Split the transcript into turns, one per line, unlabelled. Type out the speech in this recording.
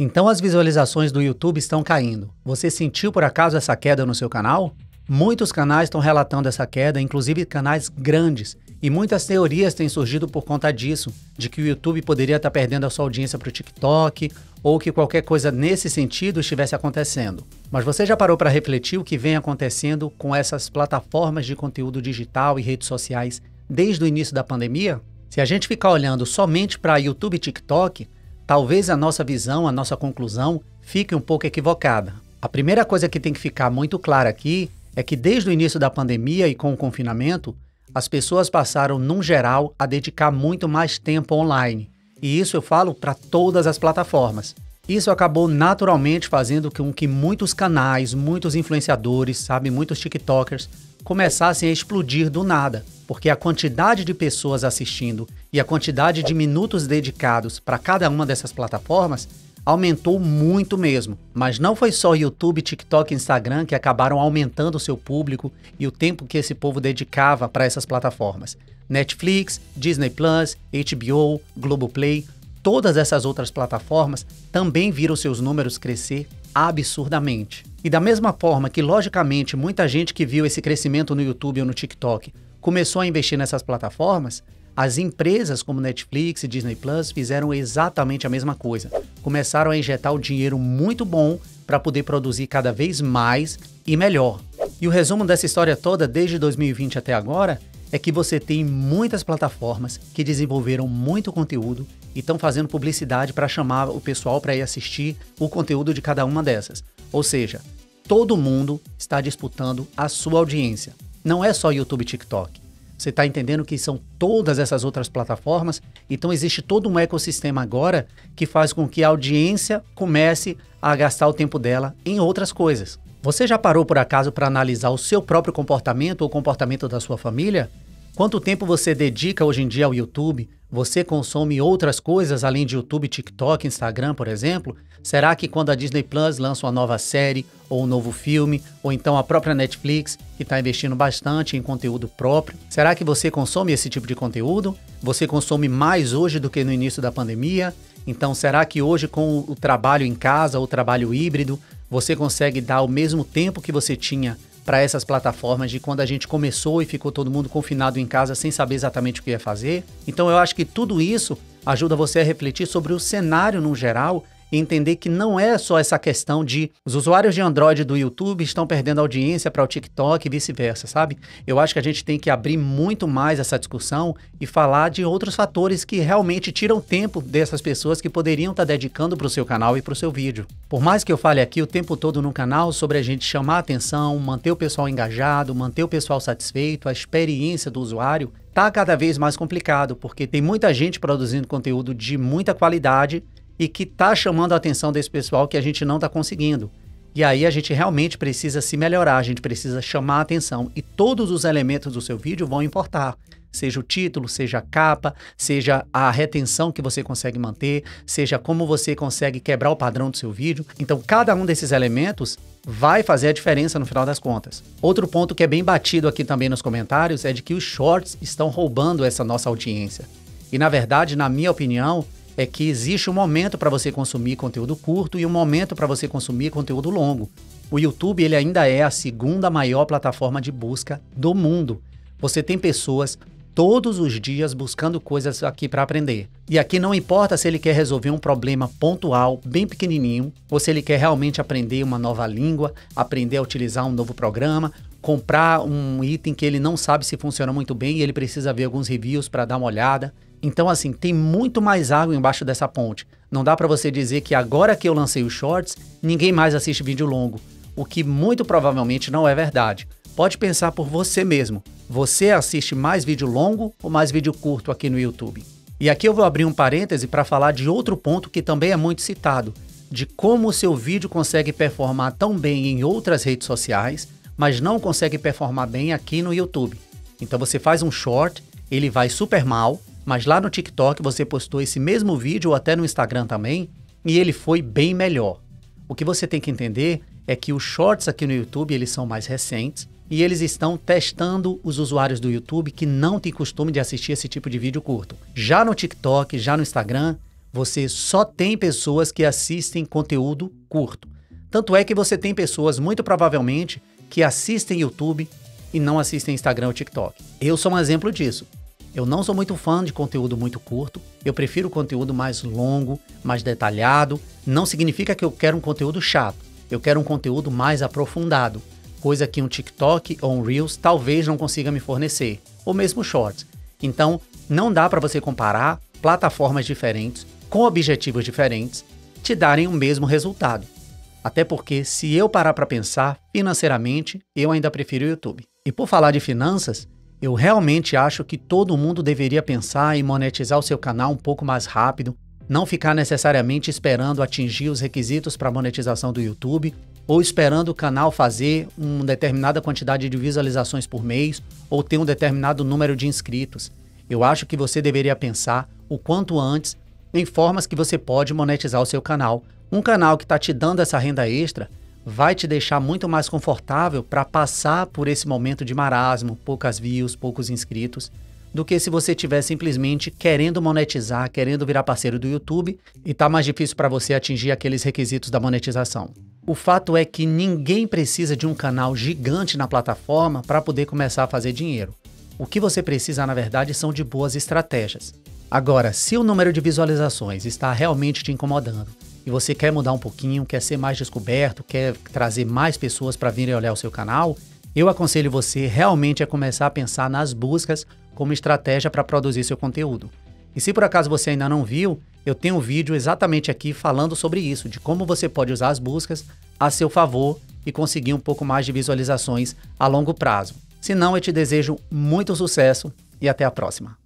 Então as visualizações do YouTube estão caindo. Você sentiu por acaso essa queda no seu canal? Muitos canais estão relatando essa queda, inclusive canais grandes. E muitas teorias têm surgido por conta disso, de que o YouTube poderia estar perdendo a sua audiência para o TikTok, ou que qualquer coisa nesse sentido estivesse acontecendo. Mas você já parou para refletir o que vem acontecendo com essas plataformas de conteúdo digital e redes sociais desde o início da pandemia? Se a gente ficar olhando somente para YouTube e TikTok, talvez a nossa visão, a nossa conclusão fique um pouco equivocada. A primeira coisa que tem que ficar muito clara aqui é que desde o início da pandemia e com o confinamento, as pessoas passaram, num geral, a dedicar muito mais tempo online. E isso eu falo para todas as plataformas. Isso acabou naturalmente fazendo com que muitos canais, muitos influenciadores, muitos TikTokers, começassem a explodir do nada. Porque a quantidade de pessoas assistindo e a quantidade de minutos dedicados para cada uma dessas plataformas aumentou muito mesmo. Mas não foi só YouTube, TikTok e Instagram que acabaram aumentando o seu público e o tempo que esse povo dedicava para essas plataformas. Netflix, Disney+, HBO, Globoplay, todas essas outras plataformas também viram seus números crescer absurdamente. E da mesma forma que, logicamente, muita gente que viu esse crescimento no YouTube ou no TikTok começou a investir nessas plataformas, as empresas como Netflix e Disney Plus fizeram exatamente a mesma coisa. Começaram a injetar o dinheiro muito bom para poder produzir cada vez mais e melhor. E o resumo dessa história toda, desde 2020 até agora, é que você tem muitas plataformas que desenvolveram muito conteúdo e estão fazendo publicidade para chamar o pessoal para ir assistir o conteúdo de cada uma dessas. Ou seja, todo mundo está disputando a sua audiência. Não é só YouTube e TikTok. Você está entendendo que são todas essas outras plataformas? Então existe todo um ecossistema agora que faz com que a audiência comece a gastar o tempo dela em outras coisas. Você já parou por acaso para analisar o seu próprio comportamento ou o comportamento da sua família? Quanto tempo você dedica hoje em dia ao YouTube? Você consome outras coisas além de YouTube, TikTok, Instagram, por exemplo? Será que quando a Disney Plus lança uma nova série ou um novo filme, ou então a própria Netflix, que está investindo bastante em conteúdo próprio, será que você consome esse tipo de conteúdo? Você consome mais hoje do que no início da pandemia? Então, será que hoje, com o trabalho em casa, o trabalho híbrido, você consegue dar o mesmo tempo que você tinha para essas plataformas de quando a gente começou e ficou todo mundo confinado em casa sem saber exatamente o que ia fazer? Então eu acho que tudo isso ajuda você a refletir sobre o cenário no geral e entender que não é só essa questão de os usuários de Android do YouTube estão perdendo audiência para o TikTok e vice-versa, sabe? Eu acho que a gente tem que abrir muito mais essa discussão e falar de outros fatores que realmente tiram tempo dessas pessoas que poderiam estar dedicando para o seu canal e para o seu vídeo. Por mais que eu fale aqui o tempo todo no canal sobre a gente chamar a atenção, manter o pessoal engajado, manter o pessoal satisfeito, a experiência do usuário, tá cada vez mais complicado, porque tem muita gente produzindo conteúdo de muita qualidade e que está chamando a atenção desse pessoal que a gente não está conseguindo. E aí a gente realmente precisa se melhorar, a gente precisa chamar a atenção. E todos os elementos do seu vídeo vão importar. Seja o título, seja a capa, seja a retenção que você consegue manter, seja como você consegue quebrar o padrão do seu vídeo. Então cada um desses elementos vai fazer a diferença no final das contas. Outro ponto que é bem batido aqui também nos comentários é de que os shorts estão roubando essa nossa audiência. E na verdade, na minha opinião, é que existe um momento para você consumir conteúdo curto e um momento para você consumir conteúdo longo. O YouTube ele ainda é a segunda maior plataforma de busca do mundo. Você tem pessoas todos os dias buscando coisas aqui para aprender. E aqui não importa se ele quer resolver um problema pontual, bem pequenininho, ou se ele quer realmente aprender uma nova língua, aprender a utilizar um novo programa, comprar um item que ele não sabe se funciona muito bem e ele precisa ver alguns reviews para dar uma olhada. Então, assim, tem muito mais água embaixo dessa ponte. Não dá para você dizer que agora que eu lancei os shorts, ninguém mais assiste vídeo longo. O que muito provavelmente não é verdade. Pode pensar por você mesmo. Você assiste mais vídeo longo ou mais vídeo curto aqui no YouTube? E aqui eu vou abrir um parêntese para falar de outro ponto que também é muito citado, de como o seu vídeo consegue performar tão bem em outras redes sociais, mas não consegue performar bem aqui no YouTube. Então você faz um short, ele vai super mal, mas lá no TikTok você postou esse mesmo vídeo, ou até no Instagram também, e ele foi bem melhor. O que você tem que entender é que os shorts aqui no YouTube, eles são mais recentes, e eles estão testando os usuários do YouTube que não têm costume de assistir esse tipo de vídeo curto. Já no TikTok, já no Instagram, você só tem pessoas que assistem conteúdo curto. Tanto é que você tem pessoas, muito provavelmente, que assistem YouTube e não assistem Instagram ou TikTok. Eu sou um exemplo disso. Eu não sou muito fã de conteúdo muito curto, eu prefiro conteúdo mais longo, mais detalhado. Não significa que eu quero um conteúdo chato, eu quero um conteúdo mais aprofundado, coisa que um TikTok ou um Reels talvez não consiga me fornecer, ou mesmo Shorts. Então, não dá para você comparar plataformas diferentes, com objetivos diferentes, te darem o mesmo resultado. Até porque, se eu parar para pensar, financeiramente, eu ainda prefiro o YouTube. E por falar de finanças, eu realmente acho que todo mundo deveria pensar em monetizar o seu canal um pouco mais rápido, não ficar necessariamente esperando atingir os requisitos para monetização do YouTube, ou esperando o canal fazer uma determinada quantidade de visualizações por mês, ou ter um determinado número de inscritos. Eu acho que você deveria pensar o quanto antes em formas que você pode monetizar o seu canal. Um canal que está te dando essa renda extra vai te deixar muito mais confortável para passar por esse momento de marasmo, poucas views, poucos inscritos, do que se você estiver simplesmente querendo monetizar, querendo virar parceiro do YouTube e tá mais difícil para você atingir aqueles requisitos da monetização. O fato é que ninguém precisa de um canal gigante na plataforma para poder começar a fazer dinheiro. O que você precisa, na verdade, são de boas estratégias. Agora, se o número de visualizações está realmente te incomodando e você quer mudar um pouquinho, quer ser mais descoberto, quer trazer mais pessoas para virem olhar o seu canal, eu aconselho você realmente a começar a pensar nas buscas como estratégia para produzir seu conteúdo. E se por acaso você ainda não viu, eu tenho um vídeo exatamente aqui falando sobre isso, de como você pode usar as buscas a seu favor e conseguir um pouco mais de visualizações a longo prazo. Se não, eu te desejo muito sucesso e até a próxima.